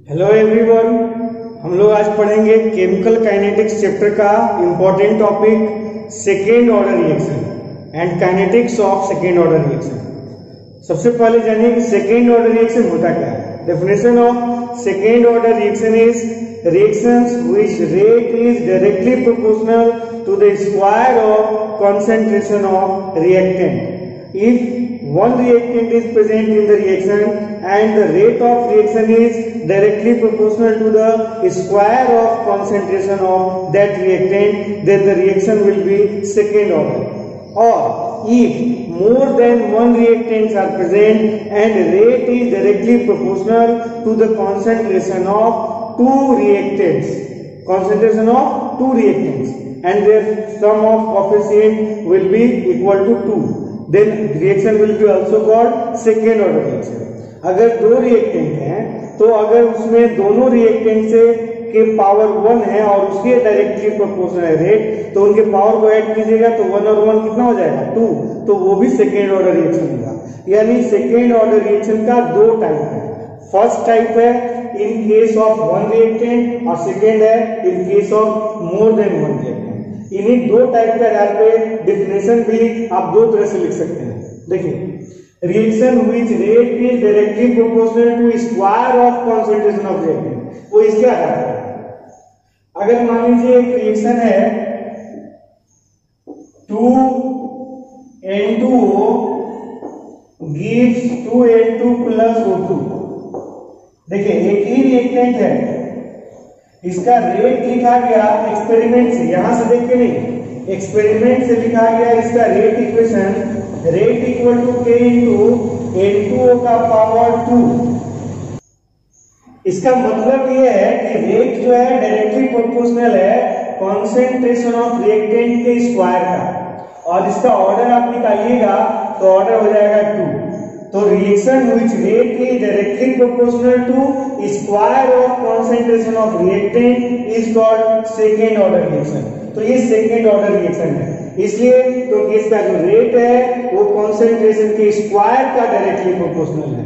Hello everyone, हम लोग आज पढ़ेंगे केमिकल काइनेटिक्स चैप्टर का important topic second order reaction and kinetics of second order reaction. सबसे पहले जानिए कि सेकेंड ऑर्डर रिएक्शन होता क्या है। Definition of second order reaction is reactions which rate is directly proportional to the square of concentration of reactant. If one reactant is present in the reaction and the rate of reaction is directly proportional to the square of concentration of that reactant, then the reaction will be second order. Or if more than one reactants are present and rate is directly proportional to the concentration of two reactants, and their sum of coefficient will be equal to 2, then reaction will be also called second order reaction. अगर दो reactant हैं तो अगर उसमें दोनों reactant से के power 1 है और उसके डायरेक्टली प्रोपोर्शनल है रेट, तो उनके पावर को ऐड कीजिएगा तो 1 और 1 कितना हो जाएगा 2, तो वो भी सेकेंड ऑर्डर रिएक्शन होगा। यानी सेकेंड ऑर्डर रिएक्शन का दो टाइप है। फर्स्ट टाइप है in case of one reactant और सेकेंड है in case of more than one reactant. इन्हीं दो टाइप के आधार पे डेफिनेशन भी आप दो तरह से लिख सकते हैं। देखिए, reaction which rate is directly proportional to square of concentration of reactant, वो इसके आधार पर। अगर मान लीजिए एक रिएक्शन है 2N2O gives 2N2 plus O2। देखिए, एक ही रिएक्टेंट है, इसका रेट लिखा गया एक्सपेरिमेंट से, यहां से देख के नहीं, एक्सपेरिमेंट से लिखा गया इसका rate equation, rate equal to K into N2O का पावर 2। इसका मतलब ये है कि रेट जो है डायरेक्टली प्रोपोर्शनल है कॉन्सेंट्रेशन ऑफ रिएक्टेंट के स्क्वायर का, और इसका ऑर्डर आप निकालिएगा तो ऑर्डर हो जाएगा 2। तो reaction which rate is directly proportional to square of concentration of reactant is called second order reaction. तो ये सेकेंड ऑर्डर रिएक्शन है, इसलिए क्योंकि इसका जो रेट है वो कंसंट्रेशन के स्क्वायर का डायरेक्टली प्रोपोर्शनल है।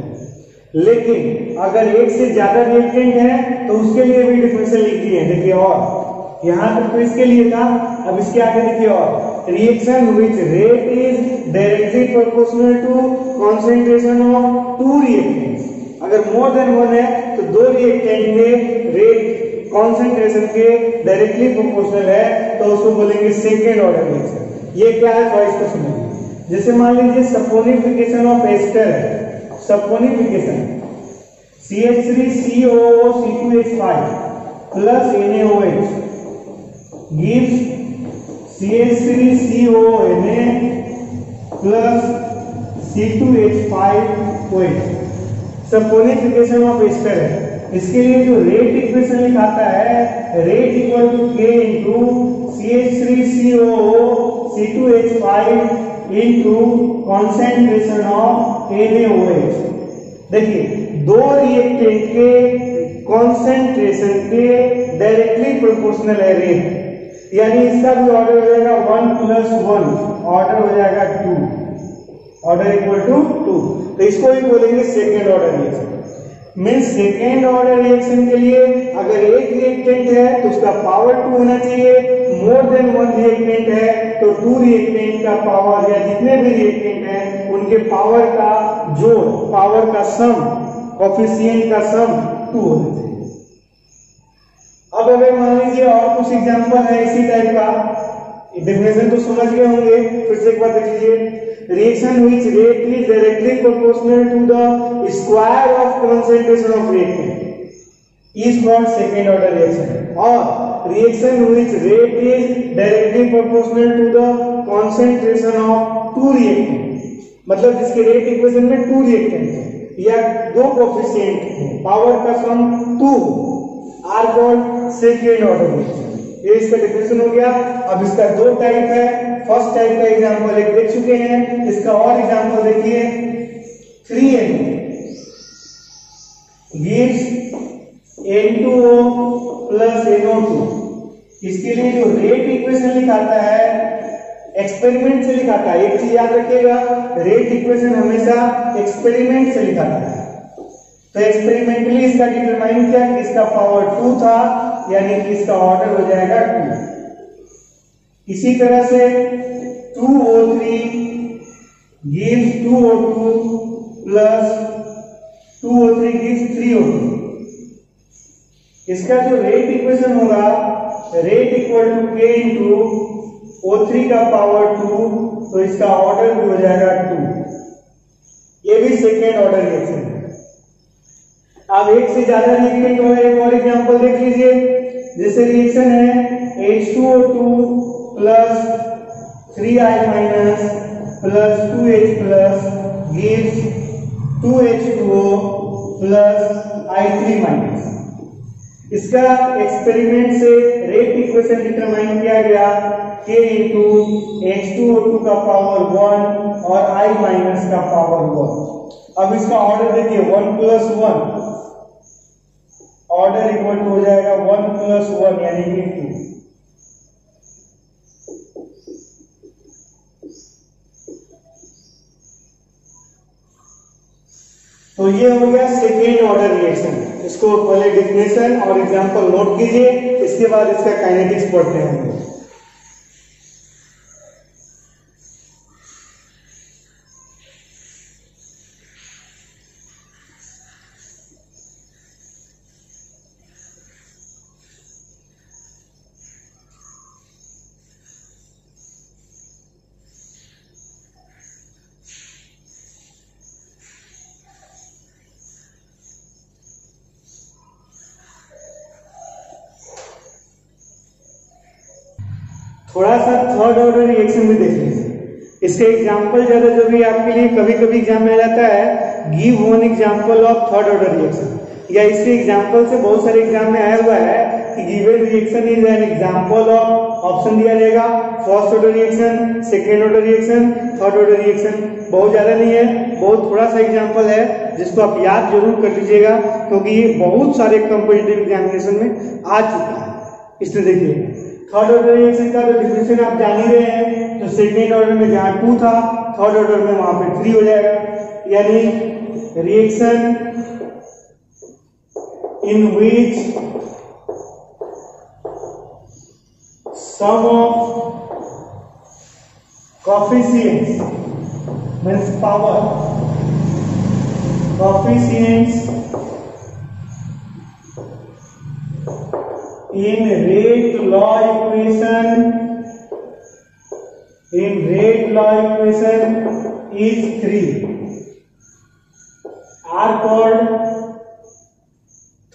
लेकिन अगर एक से ज्यादा रिएक्टेंट है तो उसके लिए भी डिफरेंशियल लिख दिए। देखिए, और यहां तक तो इसके लिए था, अब इसके आगे देखिए, और reaction which rate is directly proportional to concentration of two reactants. अगर मोर देन वन है तो दो रिएक्टेंट में रेट कंसंट्रेशन के डायरेक्टली प्रोपोर्शनल है तो उसको बोलेंगे सेकेंड ऑर्डर रिएक्शन। ये क्या है तो इसको समझिए। जैसे मान लीजिए सपोनिफिकेशन ऑफ एस्टर है, saponification CH3COO C2H5 plus NaOH gives CH3CONa plus C2H5OH। Saponification of ester है, इसके लिए जो रेट इक्वेशन लिखाता है, rate equal to K into CH3COO C2H5 into concentration of NaOH। देखिए, दो रिएक्टेंट के कॉन्सेंट्रेशन के डायरेक्टली प्रोपोर्शनल है रेट, यानी इसका भी ऑर्डर हो जाएगा 1 + 1, ऑर्डर हो जाएगा 2, ऑर्डर इक्वल टू 2। तो इसको भी बोलेंगे second order reaction. Means second order reaction के लिए अगर एक रिएक्टेंट है तो उसका पावर 2 होना चाहिए, मोर देन वन रिएक्टेंट है तो 2 रिएक्टेंट का पावर या जितने भी रिएक्टेंट हैं उनके पावर का जोड़, पावर का सम, कोफिशिएंट का सम 2 होना चाहिए। अब अगर मान लीजिए और कुछ एग्जांपल है इसी टाइप का, डेफिनेशन तो समझ गए होंगे, फिर से एक बार देख लीजिए। Reaction which rate is directly proportional to the square of concentration of reactant is called second order reaction. और reaction which rate is directly proportional to the concentration of two reactant, मतलब जिसके रेट इक्वेशन में 2 reactant है या 2 coefficient है, power का sum 2, are called second order reaction. ये इसका डेफिनेशन हो गया। अब इसका दो टाइप है। फर्स्ट टाइप का एग्जांपल एक देख चुके हैं, इसका और एग्जांपल देखिए। 3N gives N2O plus NO2। इसके लिए जो रेट इक्वेशन लिखाता है एक्सपेरिमेंट से लिखाता है। एक चीज याद रखिएगा, रेट इक्वेशन हमेशा एक्सपेरिमेंट से लिखाता है। तो एक्सपेरिमेंटली इसका डिटरमाइन किया कि इसका पावर 2 था, यानी कि इसका ऑर्डर हो जाएगा 2। इसी तरह से 2O3 gives 2O2 plus 2O3 gives 3O2। इसका जो रेट इक्वेशन होगा, rate equal to K into O3 का पावर 2, तो इसका ऑर्डर भी हो जाएगा 2। ये भी सेकेंड ऑर्डर रिएक्शन है। अब एक से ज्यादा रिएक्टेंट हो, एक और एग्जांपल देख लीजिए। जैसे रिएक्शन है H2O2 plus 3I minus plus 2H plus gives 2H2O plus I3 minus. इसका एक्सपेरिमेंट से रेट इक्वेशन डिटरमाइन किया गया K इंटू H2O2 का पावर 1 और I माइनस का पावर 1। अब इसका ऑर्डर देखिए 1 प्लस 1, ऑर्डर इक्वल टू हो जाएगा 1 प्लस 1 यानी कि 2। तो ये हो गया सेकेंड ऑर्डर रिएक्शन। इसको पहले डेफिनेशन और एग्जांपल नोट कीजिए, इसके बाद इसका काइनेटिक्स पढ़ते हैं। थोड़ा सा थर्ड ऑर्डर रिएक्शन भी देख लीजिए। इसके एग्जांपल ज्यादा जरूरी आपके लिए, कभी कभी एग्जाम में आ जाता है give one example of third order reaction, या इसके एग्जांपल से बहुत सारे एग्जाम में आया हुआ है कि given reaction is an example of, option दिया जाएगा first order reaction, second order reaction, third order reaction. बहुत ज्यादा नहीं है, बहुत थोड़ा सा एग्जांपल है जिसको आप याद जरूर कर लीजिएगा, क्योंकि ये बहुत सारे कॉम्पिटिटिव एग्जामिनेशन में आ चुका है। इसलिए देखिए थर्ड ऑर्डर रिएक्शन का तो डिफिनेशन आप जान ही रहे हैं। तो सेकेंड ऑर्डर में जहां 2 था, थर्ड ऑर्डर में वहां पे 3 हो जाएगा, यानी reaction in which sum of coefficients means power, coefficients in rate law equation is 3 are called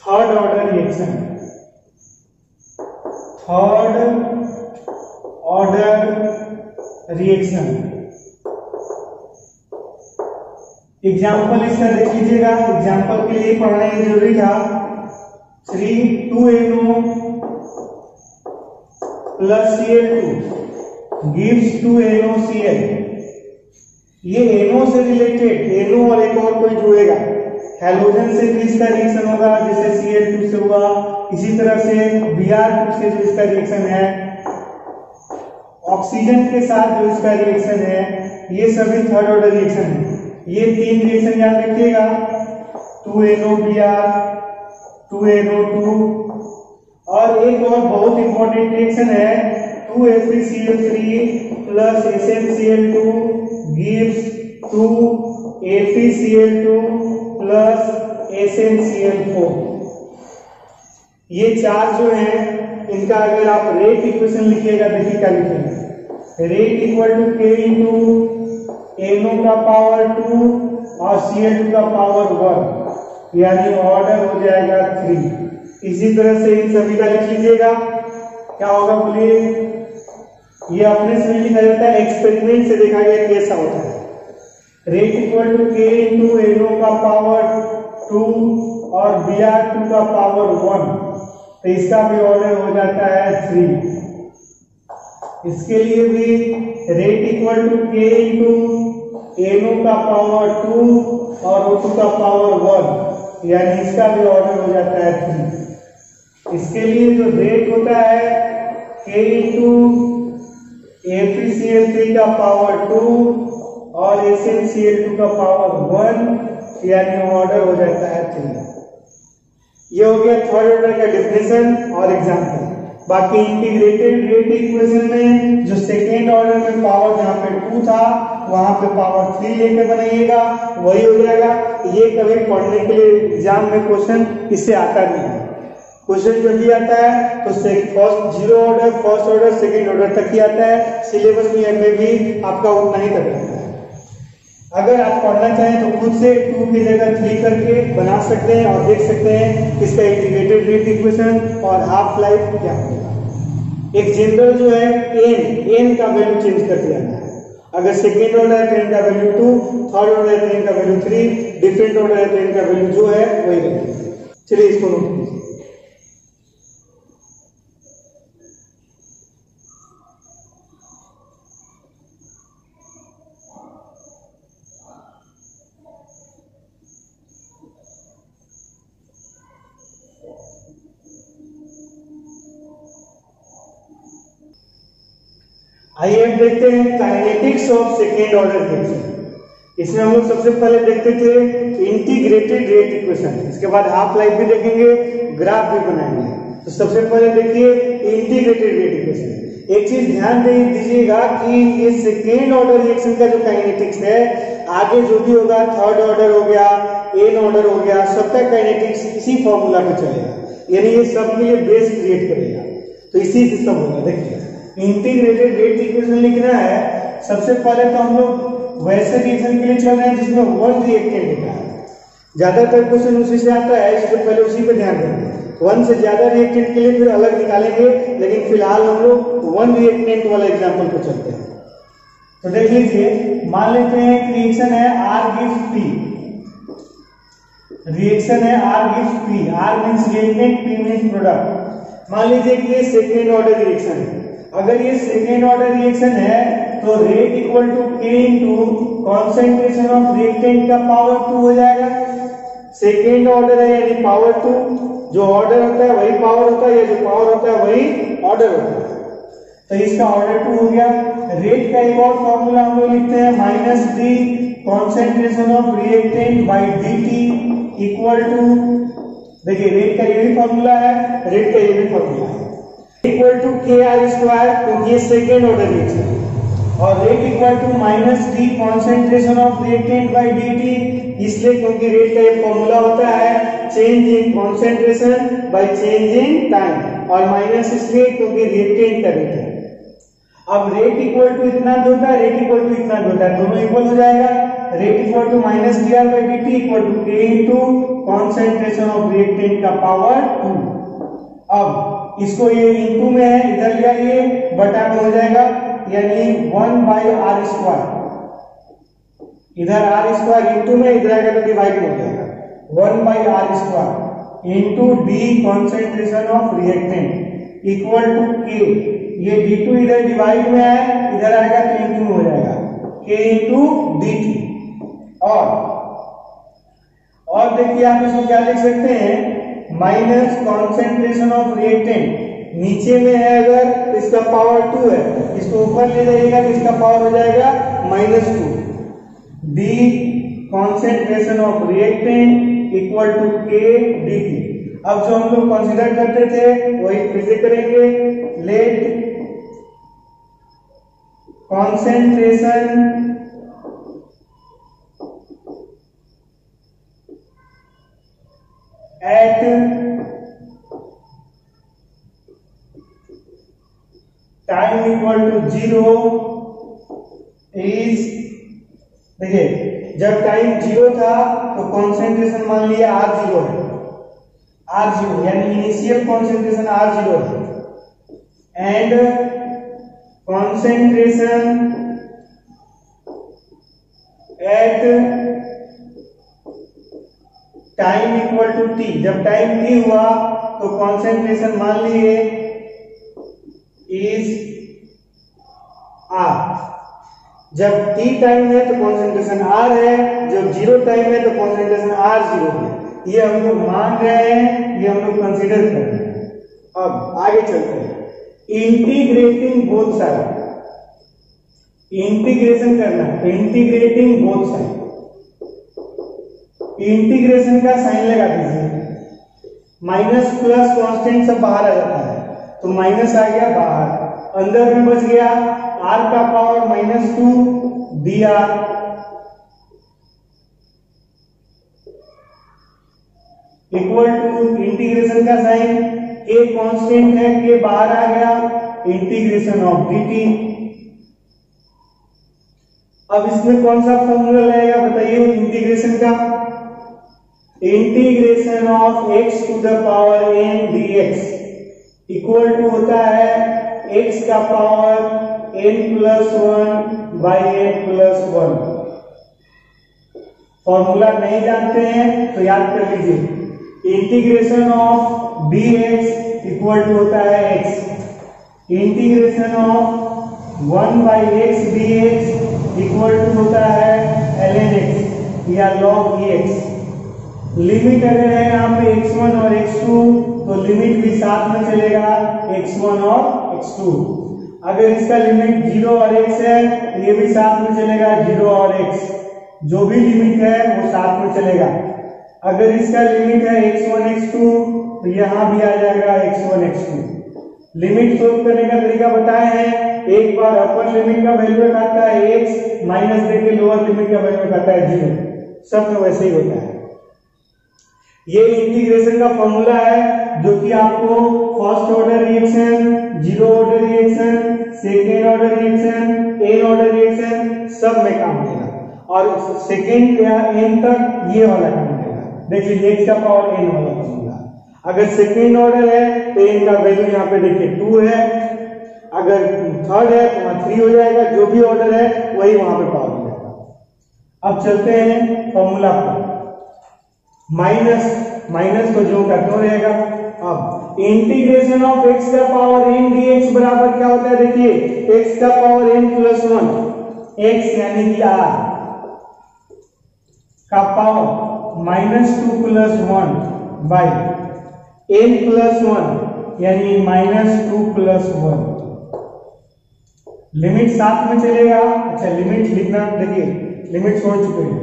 third order reaction. Third order reaction example इसका देख लीजिएगा। एग्जाम्पल के लिए पढ़ना ही जरूरी था। 2NO plus Cl2 gives 2NoCl। ये NO से रिलेटेड, NO और एक और कोई जुड़ेगा, हैलोजन से भी इसका रिएक्शन होगा जैसे Cl2 से हुआ, इसी तरह से Br2 से जो इसका रिएक्शन है, ऑक्सीजन के साथ जो इसका रिएक्शन है, ये सभी थर्ड ऑर्डर रिएक्शन है। ये 3 रिएक्शन याद रखिएगा, 2NO-Br, 2NO2 और एक और बहुत इंपॉर्टेंट रिएक्शन है 2FeCl3 plus SnCl2 gives 2FeCl2 plus SnCl4। ये 4 जो हैं इनका अगर आप रेट इक्वेशन लिखिएगा, देखिए क्या लिखेंगे, rate equal to K into NO का पावर 2 और Cl2 का पावर 1, यानी ऑर्डर हो जाएगा 3। इसी तरह से इन सभी का लिख लीजिएगा। क्या होगा बोलिए, ये अपने से लिखा जाता है, एक्सपेरिमेंट से देखा गया कैसा होता है। Rate equal to K into NO का पावर 2 और Br2 का पावर 1, तो इसका भी ऑर्डर हो जाता है 3। इसके लिए भी rate equal to K into NO का पावर 2 और O2 का पावर 1, यानी इसका भी ऑर्डर हो जाता है 3। इसके लिए जो रेट होता है K इंटू FeCl3 का पावर 2 और SnCl2 का पावर 1, यानी ऑर्डर हो जाता है 3। ये हो गया थर्ड ऑर्डर का डेफिनेशन और एग्जांपल। बाकी इंटीग्रेटेड रेट इक्वेशन में जो सेकेंड ऑर्डर में पावर जहाँ पे 2 था वहां पे पावर 3 लेके बनाइएगा, वही हो जाएगा। ये कभी पढ़ने के लिए एग्जाम में क्वेश्चन इससे आता नहीं है। क्वेश्चन जो भी आता है तो first 0 order, first order, second order तक ही आता है। सिलेबस में भी आपका उतना ही तक रहता है। अगर आप पढ़ना चाहें तो खुद से 2 की जगह 3 करके बना सकते हैं और देख सकते हैं इसका इंटीग्रेटेड रेट इक्वेशन और हाफ लाइफ क्या होगा। एक जनरल जो है n का वैल्यू चेंज कर दिया है। अगर सेकेंड ऑर्डर है तो n का वैल्यू 2, थर्ड ऑर्डर है तो n का वैल्यू 3, डिफरेंट ऑर्डर है तो n का वैल्यू जो है वही रहेगा। चलिए इसको नोट कीजिए। आइए देखते हैं kinetics of second order reaction. इसमें हम लोग सबसे पहले देखते थे इंटीग्रेटेड रेट इक्वेशन, इसके बाद हाफ लाइफ भी देखेंगे, ग्राफ भी बनाएंगे। तो सबसे पहले देखिए इंटीग्रेटेड रेट इक्वेशन। एक चीज ध्यान दीजिएगा कि ये सेकेंड ऑर्डर रिएक्शन का जो काइनेटिक्स है, आगे जो भी होगा थर्ड ऑर्डर हो गया, एन ऑर्डर हो गया, सबका काइनेटिक्स इसी फॉर्मूला पे चलेगा, यानी ये सबके लिए बेस क्रिएट करेगा। तो इसी से सब होगा। देखिए इंटीग्रेटेड रेट इक्वेशन लिखना है, सबसे पहले तो हम लोग वैसे रिएक्शन के लिए चल रहे हैं जिसमें 1 रिएक्टेंट लिखा है। ज्यादातर क्वेश्चन उसी से आता है, इसलिए पहले उसी पे ध्यान देंगे। 1 से ज्यादा रिएक्टेंट के लिए फिर अलग निकालेंगे, लेकिन फिलहाल हम लोग 1 रिएक्टेंट वाला एग्जाम्पल पे चलते हैं। तो देख लीजिए, मान लेते हैं कि रिएक्शन है R gives P, रिएक्शन है R gives P, R means reactant, P means product. मान लीजिए कि ये सेकेंड ऑर्डर रिएक्शन है। अगर ये सेकेंड ऑर्डर रिएक्शन है तो rate equal to K into concentration of reactant का पावर 2 हो जाएगा। सेकेंड ऑर्डर है यानी पावर 2, जो ऑर्डर होता है वही पावर होता है, या जो पावर होता है वही ऑर्डर होता है। तो इसका ऑर्डर 2 हो गया। रेट का एक और फॉर्मूला हम लोग लिखते हैं minus D concentration of reactant by dt equal to, देखिए रेट का ये भी फॉर्मूला है, रेट का ये भी फॉर्मूला है, इक्वल टू KR स्क्वायर, क्योंकि ये सेकेंड ऑर्डर रिएक्शन है। और rate equal to minus D concentration of reactant by dt, इसलिए क्योंकि रेट का ये फॉर्मूला होता है change in concentration by change in time, और माइनस इसलिए क्योंकि रिएक्टेंट का रेट है। अब रेट इक्वल टू इतना होता है, रेट इक्वल टू इतना होता है, दोनों इक्वल हो जाएगा। Rate equal to minus dr by dt equal to K into concentration of reactant का पावर 2। अब इसको ये इंटू में है, इधर ले आइए, बटा में हो जाएगा, यानी 1 बाई आर स्क्वायर। इधर आर स्क्वायर इंटू में, इधर आएगा तो डिवाइड हो जाएगा, 1 by R square into D concentration of reactant equal to K। ये D2 इधर डिवाइड में है, इधर आएगा तो इंटू में हो जाएगा, K इंटू dt। और देखिए आप इसको क्या लिख सकते हैं, माइनस कॉन्सेंट्रेशन ऑफ रिएक्टेंट, नीचे में है अगर तो इसका पावर 2 है, इसको ऊपर ले जाइएगा तो इसका पावर हो जाएगा -2। D concentration of reactant equal to K dt। अब जो हम लोग कंसीडर करते थे वही फिर से करेंगे। Let concentration at time equal to 0 is, देखिए जब टाइम 0 था तो कॉन्सेंट्रेशन मान लिया R0 है, R0 यानी इनिशियल कॉन्सेंट्रेशन R0 है, and concentration at time equal to t, जब टाइम t हुआ तो कॉन्सेंट्रेशन मान लिए इज R। जब t टाइम है तो कॉन्सेंट्रेशन R है, जब 0 टाइम है तो कॉन्सेंट्रेशन R0 है। ये हम लोग मान रहे हैं, ये हम लोग कंसीडर कर रहे हैं। अब आगे चलते हैं, इंटीग्रेटिंग बोथ साइड, इंटीग्रेशन करना है, इंटीग्रेटिंग बोथ साइड, इंटीग्रेशन का साइन लगा दीजिए, माइनस प्लस कांस्टेंट सब बाहर आ जाता है, तो माइनस आ गया बाहर, अंदर में बच गया r का power -2 dr equal to integration का साइन, k कांस्टेंट है, k बाहर आ गया, इंटीग्रेशन ऑफ dt। अब इसमें कौन सा फॉर्मूला लगेगा बताइए इंटीग्रेशन का? Integration of x to the power n dx equal to होता है x का power n+1 by n+1। Formula नहीं जानते हैं तो याद कर लीजिए, integration of dx equal to होता है x, integration of 1 by x dx equal to होता है ln x या log x। लिमिट अगर है यहाँ पे x1 और x2 तो लिमिट भी साथ में चलेगा x1 और x2। अगर इसका लिमिट 0 और x है तो ये भी साथ में चलेगा 0 और x, जो भी लिमिट है वो साथ में चलेगा। अगर इसका लिमिट है x1 x2 तो यहाँ भी आ जाएगा x1 x2। लिमिट सोल्व करने का तरीका बताए हैं, एक बार अपर लिमिट का वैल्यू रखता है x, माइनस देके लोअर लिमिट का वैल्यू रखता है 0, सब में वैसे ही होता है। ये इंटीग्रेशन का फॉर्मूला है जो कि आपको first order reaction, zero order reaction, second order reaction, N order reaction सब में काम देगा, और सेकेंड या एन तक ये वाला काम देगा। देखिए x का पावर n वाला फॉर्मूला, अगर सेकेंड ऑर्डर है तो n का वैल्यू यहाँ पे देखिए 2 है, अगर थर्ड है तो वहां 3 हो जाएगा, जो भी ऑर्डर है वही वहां पे पावर हो जाएगा। अब चलते हैं फॉर्मूला पर, माइनस तो जो का तो रहेगा। अब इंटीग्रेशन ऑफ x का पावर n dx बराबर क्या होता है? देखिए x का पावर n+1, x यानी कि r का पावर -2+1 बाई n+1 यानी -2+1। लिमिट साथ में चलेगा। अच्छा लिमिट लिखना, देखिए लिमिट छोड़ चुके हैं।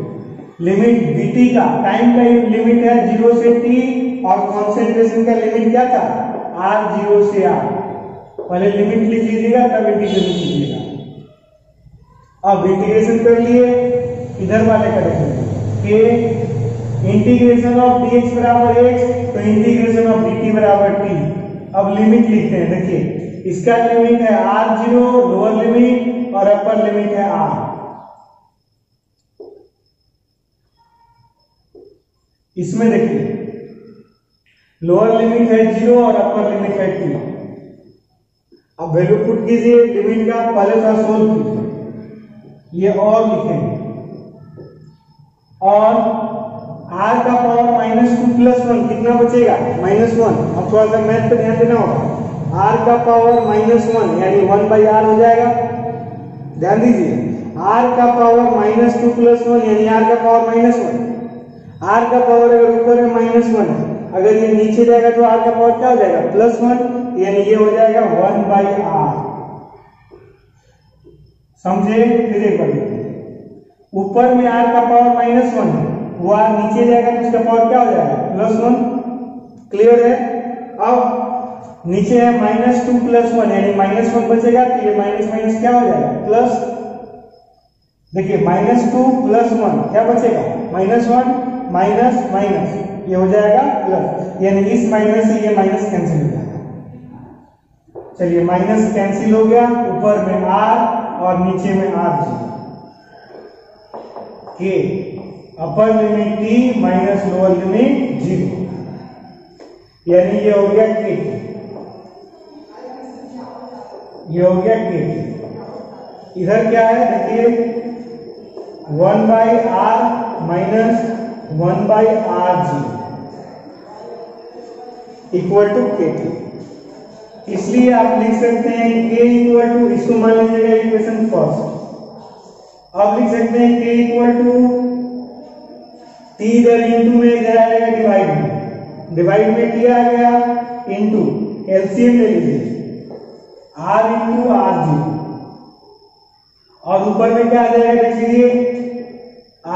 लिमिट dt का, टाइम का लिमिट है 0 से t, और कॉन्सेंट्रेशन का लिमिट क्या था? r0 से r। पहले लिमिट लिख लीजिएगा तब इंटीग्रेशन कीजिएगा। अब इंटीग्रेशन कर लिए, इधर वाले का देखेंगे कि इंटीग्रेशन ऑफ dx बराबर x, तो इंटीग्रेशन ऑफ dt बराबर t। अब लिमिट लिखते हैं, देखिए इसका लिमिट है r0 लोअर लिमिट और अपर लिमिट है r। इसमें देखिए लोअर लिमिट है 0 और अपर लिमिट है 2। अब वैल्यू पुट कीजिए लिमिट का, पहले था सोल्व कीजिए, ये और लिखेंगे, और r का पावर -2+1 कितना बचेगा? -1। अब थोड़ा सा मैथ पे ध्यान देना होगा। r का पावर -1 यानी 1/r हो जाएगा। ध्यान दीजिए, r का पावर -2+1 यानी r का पावर -1। r का पावर अगर ऊपर में -1 है, अगर ये नीचे जाएगा तो r का पावर क्या हो जाएगा? +1, यानी ये हो जाएगा 1/r। समझे? फिर एक बार ऊपर में r का पावर -1 है, वो r नीचे जाएगा तो इसका पावर क्या हो जाएगा? +1। क्लियर है? अब नीचे है -2+1 यानी -1 बचेगा, तो ये माइनस माइनस क्या हो जाएगा? प्लस। देखिए -2+1 क्या बचेगा? -1 माइनस माइनस, ये हो जाएगा प्लस, यानी इस माइनस से ये माइनस कैंसिल हो जाएगा। चलिए माइनस कैंसिल हो गया, ऊपर में r और नीचे में r के upper limit t minus lower limit 0, यानी ये हो गया k, ये हो गया k। इधर क्या है देखिए 1/r minus 1/r0 equal to k। इसलिए आप लिख सकते हैं k इक्वल टू, इसको मान लीजिएगा इक्वेशन फर्स्ट। अब लिख सकते हैं k इक्वल टू t इधर इंटू में इधर आएगा डिवाइड में, डिवाइड में t आ गया इंटू एलसीएम ले लीजिए r इंटू r0, और ऊपर में क्या आ जाएगा देखिए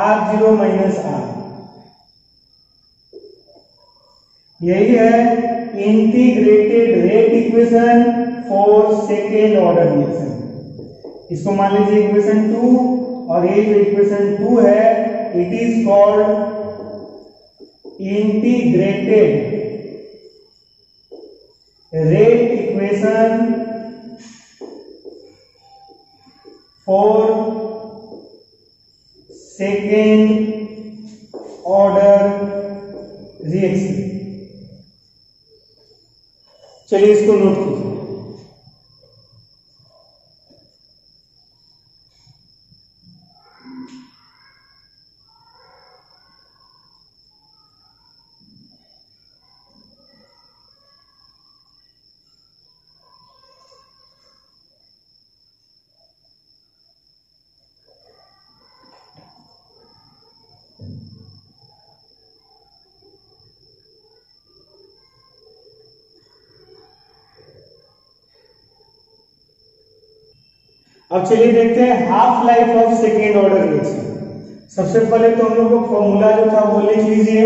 r0 माइनस r। यही है integrated rate equation for second order reaction. इसको मान लीजिए इक्वेशन 2, और ये जो इक्वेशन 2 है it is called integrated rate equation for second order reaction. चलिए इसको नोट कीजिए। अब चलिए देखते हैं half life of second order reaction. सबसे पहले तो हम लोग को फॉर्मूला जो था वो लिख लीजिए।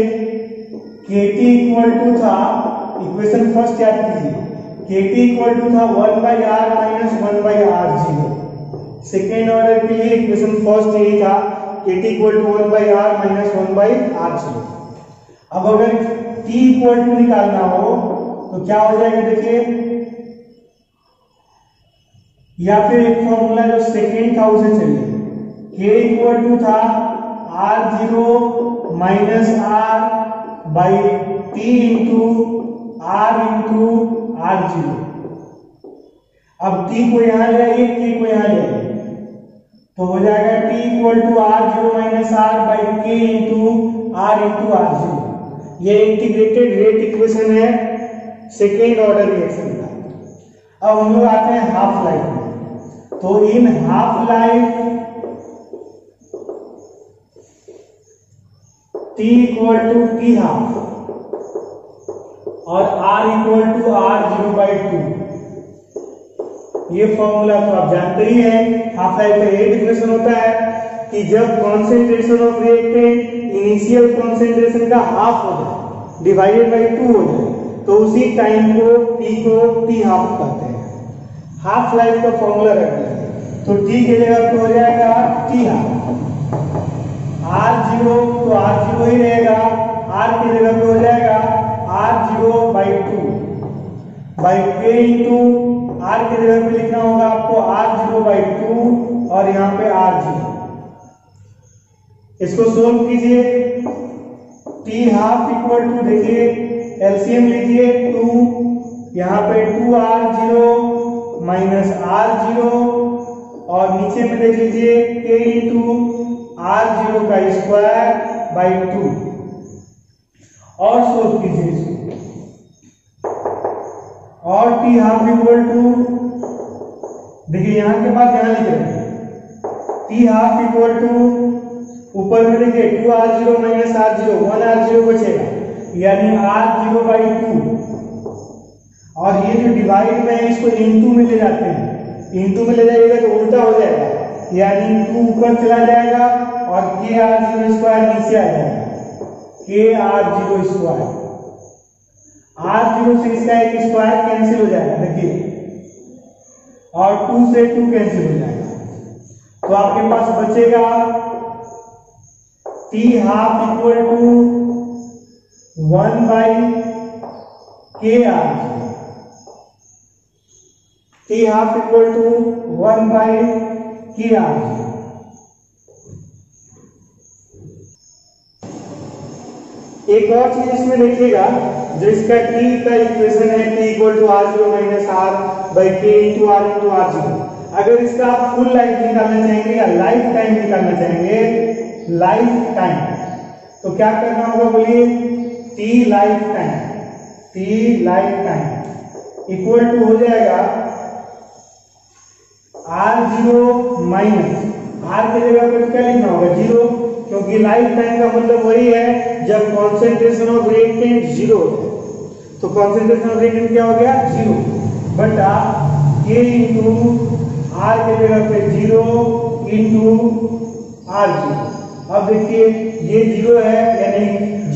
Kt इक्वल टू था, इक्वेशन फर्स्ट याद कीजिए, Kt इक्वल टू था 1/r minus 1/r0। Second order के लिए इक्वेशन फर्स्ट यही था, Kt equal to 1/r minus 1/r0। अब अगर t इक्वल टू निकालना हो तो क्या हो जाएगा, देखिए, या फिर एक फॉर्मूला जो सेकेंड था उसे चलिए, k इक्वल टू था r0 minus r by t into r0। अब t को यहां ले आइए, k को यहां ले आइए, तो हो जाएगा t equal to r0 minus r by k into r0। ये इंटीग्रेटेड रेट इक्वेशन है सेकेंड ऑर्डर रिएक्शन का। अब हम लोग आते हैं हाफ लाइफ में। तो in half life t equal to t half और r इक्वल टू r0/2। ये फॉर्मूला तो आप जानते ही हैं। हाफ लाइफ का एक इक्वेशन होता है कि जब concentration of reactant initial concentration का हाफ हो जाए, डिवाइडेड बाई 2 हो जाए, तो उसी टाइम को t हाफ कहते हैं। हाफ लाइफ का फॉर्मूला रख लिया, तो t की जगह पे हो जाएगा t हाफ, r0 तो r0 ही रहेगा, r की जगह पे हो जाएगा r0/2 by k into r की जगह पे लिखना होगा आपको r0/2 और यहाँ पे r0। इसको सोल्व कीजिए। t हाफ इक्वल टू, देखिए एलसीएम लीजिए, 2 यहाँ पे 2r0 माइनस r0 और नीचे में देख लीजिए k इंटू r0 का स्क्वायर बाई 2 और सोल्व कीजिए इसको। और t हाफ इक्वल टू, देखिए यहाँ के बाद यहाँ लिख रहे हैं t हाफ इक्वल टू, ऊपर में देखिए 2r0 माइनस r0, 1r0 बचेगा यानी r0/2। और ये जो डिवाइड में है इसको इंटू में ले जाते हैं, इंटू में ले जाइएगा तो उल्टा हो जाएगा, यानी 2 ऊपर चला जाएगा और kr0 स्क्वायर नीचे आ जाएगा, kr0 स्क्वायर। r0 से इसका एक स्क्वायर कैंसिल हो जाएगा, देखिए, और 2 से 2 कैंसिल हो जाएगा, तो आपके पास बचेगा t half equal to 1/kr0। t half equal to 1/kr0। एक और चीज इसमें देखिएगा, जो इसका t का इक्वेशन है t equal to r0 minus r by k into r0। अगर इसका आप फुल लाइफ निकालना चाहेंगे या लाइफ टाइम निकालना चाहेंगे, लाइफ टाइम, तो क्या करना होगा बोलिए, t life time equal to हो जाएगा r0 माइनस r की जगह पे क्या लिखना होगा, 0, क्योंकि लाइफ टाइम का मतलब वही है जब कॉन्सेंट्रेशन ऑफ रिएक्टेंट 0 होता है, तो कॉन्सेंट्रेशन ऑफ रिएक्टेंट क्या हो गया, 0 बटा k इंटू r की जगह पे 0 इंटू r0। अब देखिए ये 0 है, यानी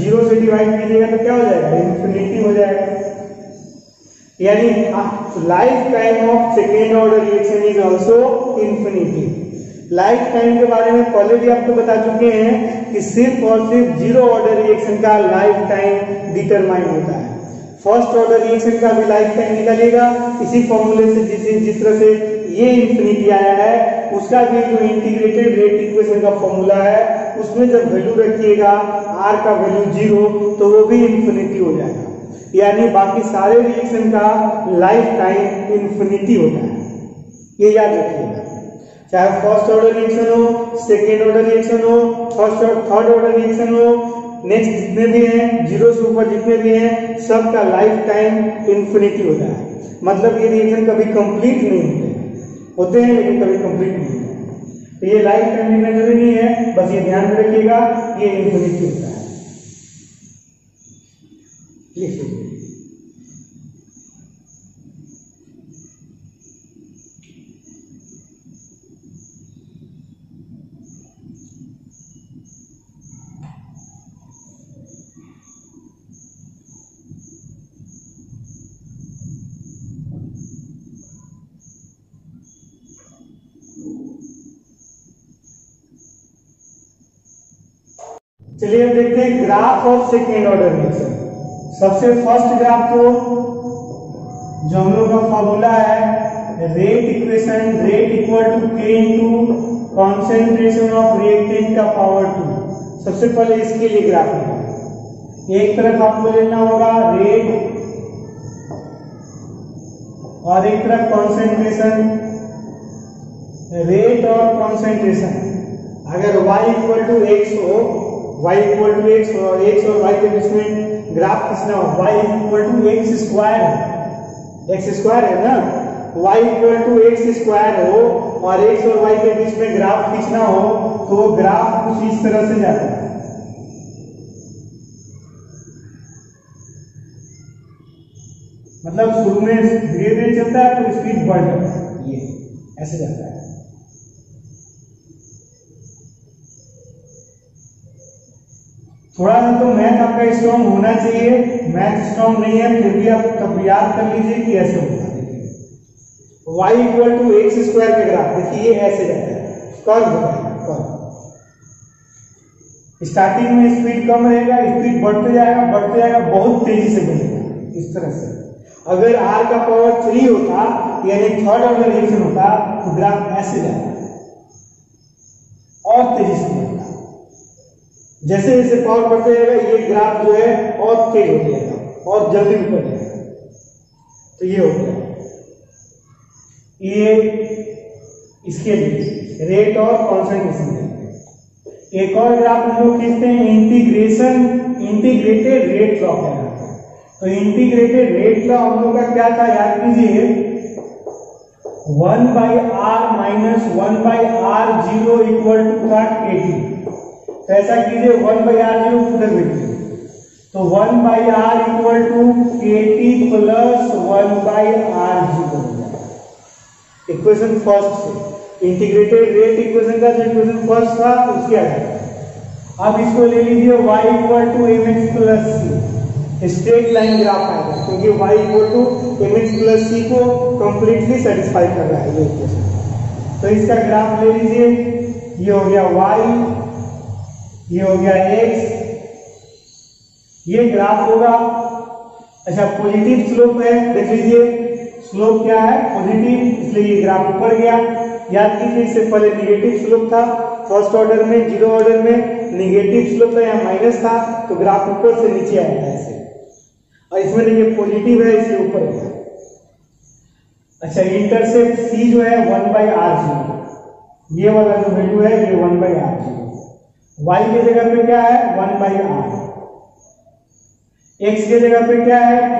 0 से डिवाइड कीजिएगा तो क्या हो जाएगा, इन्फिनिटी हो जाएगा। यानी life time of second order reaction is also infinity. Life time के बारे में पहले भी आपको बता चुके हैं कि सिर्फ और सिर्फ जीरो ऑर्डर रिएक्शन का लाइफ टाइम डिटरमाइन होता है। फर्स्ट ऑर्डर रिएक्शन का भी लाइफ टाइम निकालिएगा इसी फॉर्मूले से, जिस तरह से ये इन्फिनिटी आया है उसका भी जो इंटीग्रेटेड रेट इक्वेशन का फॉर्मूला है उसमें जब वैल्यू रखिएगा r का वैल्यू 0 तो वो भी इन्फिनिटी हो जाएगा। यानी बाकी सारे रिएक्शन का लाइफ टाइम इन्फिनिटी होता है, ये याद रखिएगा। चाहे फर्स्ट ऑर्डर रिएक्शन हो, सेकेंड ऑर्डर रिएक्शन हो, फर्स्ट और थर्ड ऑर्डर रिएक्शन हो, नेक्स्ट जितने भी हैं 0 से ऊपर जितने भी हैं सबका लाइफ टाइम इन्फिनिटी होता है। मतलब ये रिएक्शन कभी कंप्लीट नहीं होते हैं लेकिन कभी कंप्लीट नहीं होते हैं। तो ये लाइफ टाइम लिखना जरूरी नहीं है, बस ये ध्यान में रखिएगा ये इन्फिनिटी होता है। चलिए अब देखते हैं graph of second order reaction. सबसे फर्स्ट ग्राफ तो जो हम लोग का फॉर्मूला है rate equation, rate equal to k into concentration of reactant का पावर 2। सबसे पहले इसके लिए ग्राफ निकालें। एक तरफ आपको लेना होगा रेट और एक तरफ कॉन्सेंट्रेशन। रेट और कॉन्सेंट्रेशन अगर y इक्वल टू x हो, y इक्वल टू x और x और y के बीच में ग्राफ खींचना हो, y equal to x square है ना, y equal to x square हो और x और y के बीच में ग्राफ खींचना हो तो वो ग्राफ कुछ इस तरह से जाता है। मतलब शुरू में धीरे धीरे चलता है तो स्पीड बढ़ जाता है, ये ऐसे जाता है। थोड़ा सा तो मैथ आपका स्ट्रॉन्ग होना चाहिए, मैथ स्ट्रॉन्ग नहीं है फिर भी आप तब याद कर लीजिए कि ऐसे होगा। y equal to x square का ग्राफ देखिए ये ऐसे जाता है, कर्व होगा कर्व। स्टार्टिंग में स्पीड कम रहेगा, स्पीड बढ़ते जाएगा बहुत तेजी से बढ़ेगा इस तरह से। अगर r का पावर 3 होता यानी थर्ड ऑर्डर रिएक्शन होता तो ग्राफ ऐसे जाता और तेजी से बढ़ता। जैसे जैसे पावर बढ़ते जाएगा ये ग्राफ जो है और तेज हो जाएगा और जल्दी ऊपर जाएगा। तो ये हो गया ये इसके लिए रेट और कॉन्सेंट्रेशन। एक और ग्राफ हम लोग खींचते हैं इंटीग्रेटेड रेट लॉ कहलाता है। तो इंटीग्रेटेड रेट लॉ हम लोग का क्या था याद कीजिए, 1/r minus 1/r0 equal to था kT। तो ऐसा कीजिए 1/r0 उधर भेजिए तो 1/r equal to kT plus 1/r0 equation first से। इंटीग्रेटेड रेट इक्वेशन का जो इक्वेशन फर्स्ट था उसके आगे अब इसको ले लीजिए y equal to mx plus c। Straight line graph आएगा क्योंकि y equal to mx plus c को कंप्लीटली सेटिस्फाई कर रहा है ये इक्वेशन। तो इसका ग्राफ ले लीजिए, ये हो गया y, ये हो गया x, ये ग्राफ होगा। अच्छा पॉजिटिव स्लोप है, देख लीजिए स्लोप क्या है पॉजिटिव, इसलिए ये ग्राफ ऊपर गया। याद कीजिए इससे पहले नेगेटिव स्लोप था, फर्स्ट ऑर्डर में जीरो ऑर्डर में नेगेटिव स्लोप था, यहाँ माइनस था तो ग्राफ ऊपर से नीचे आया था ऐसे। और इसमें देखिए पॉजिटिव है इसलिए ऊपर गया। अच्छा इंटरसेप्ट c जो है 1/r0, ये वाला जो वैल्यू है ये 1/r0। y के जगह पे क्या है 1/r, x के जगह पे क्या है t,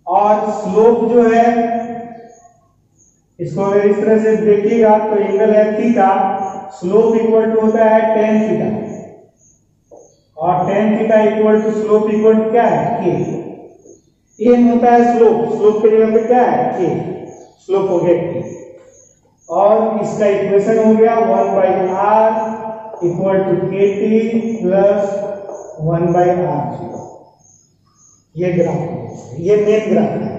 और स्लोप जो है इसको अगर इस तरह से देखिएगा तो एंगल है थीटा, स्लोप इक्वल टू होता है tan थीटा और tan theta equal to slope equal to क्या है k। n होता है स्लोप, स्लोप के जगह पे क्या है k, स्लोप हो गया k। और इसका इक्वेशन हो गया 1/r equal to KT plus 1/R0। ये ग्राफ, ये मेन ग्राफ है,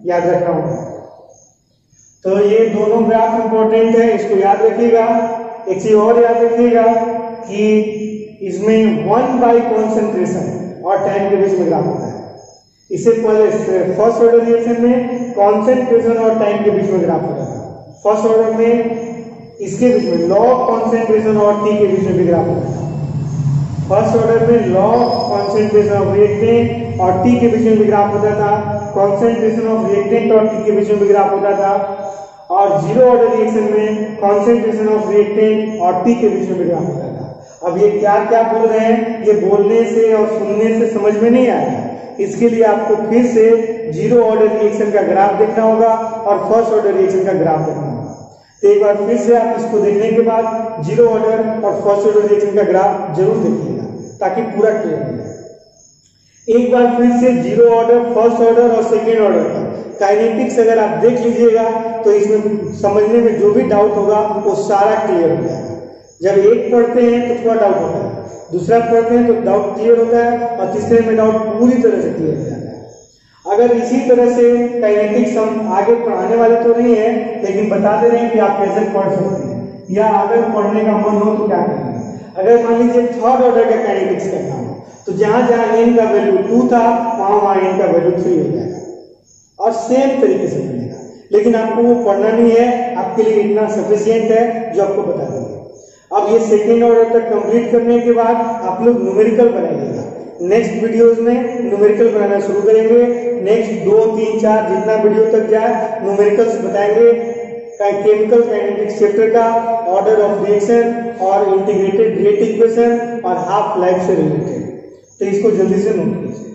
याद रखना होगा। तो ये दोनों ग्राफ इंपॉर्टेंट है, इसको याद रखिएगा। एक चीज और याद रखिएगा कि इसमें 1 बाई कॉन्सेंट्रेशन और टाइम के बीच में ग्राफ होता है। इससे पहले फर्स्ट ऑर्डर रिएक्शन में कॉन्सेंट्रेशन और टाइम के बीच में ग्राफ होता था। फर्स्ट ऑर्डर में इसके बीच में लॉग कॉन्सेंट्रेशन और टी के बीच में भी ग्राफ होता था। फर्स्ट ऑर्डर में लॉग कॉन्सेंट्रेशन ऑफ रिएक्टेंट और टी के बीच में भी ग्राफ होता था, कॉन्सेंट्रेशन ऑफ रिएक्टेंट और टी के बीच में भी ग्राफ होता था, और जीरो ऑर्डर रिएक्शन में कॉन्सेंट्रेशन ऑफ रिएक्टेंट और टी के बीच में भी ग्राफ होता था। अब ये क्या क्या बोल रहे हैं, ये बोलने से और सुनने से समझ में नहीं आया। इसके लिए आपको फिर से जीरो ऑर्डर रिएक्शन का ग्राफ देखना होगा और फर्स्ट ऑर्डर रिएक्शन का ग्राफ देखना होगा। तो एक बार फिर से आप इसको देखने के बाद जीरो ऑर्डर और फर्स्ट ऑर्डर रिएक्शन का ग्राफ जरूर देखिएगा ताकि पूरा क्लियर हो जाए। एक बार फिर से जीरो ऑर्डर, फर्स्ट ऑर्डर और सेकेंड ऑर्डर का काइनेटिक्स अगर आप देख लीजिएगा तो इसमें समझने में जो भी डाउट होगा वो सारा क्लियर हो जाएगा। जब एक पढ़ते हैं तो थोड़ा डाउट होता है, दूसरा पढ़ते हैं तो डाउट क्लियर होता है, और तीसरे में डाउट पूरी तरह से क्लियर हो जाता है। अगर इसी तरह से काइनेटिक्स हम आगे पढ़ाने वाले तो नहीं है, लेकिन बता दे रहे हैं कि आप कैसे पढ़ सकते हैं, या अगर पढ़ने का मन हो तो क्या करेंगे। अगर मान लीजिए थर्ड ऑर्डर का काइनेटिक्स करना हो तो जहां जहां n का वैल्यू 2 था वहां n का वैल्यू 3 हो जाएगा और सेम तरीके से बनेगा। लेकिन आपको वो पढ़ना नहीं है, आपके लिए इतना सफिशिएंट है जो आपको बता देंगे। अब ये सेकेंड ऑर्डर तक कंप्लीट करने के बाद आप लोग न्यूमेरिकल बनाइएगा। नेक्स्ट वीडियोस में न्यूमेरिकल बनाना शुरू करेंगे। नेक्स्ट 2, 3, 4 जितना वीडियो तक जाए न्यूमेरिकल्स बताएंगे, केमिकल काइनेटिक्स चैप्टर का, ऑर्डर ऑफ रिएक्शन और इंटीग्रेटेड रेट इक्वेशन और हाफ लाइफ से रिलेटेड। तो इसको जल्दी से नोट कीजिए।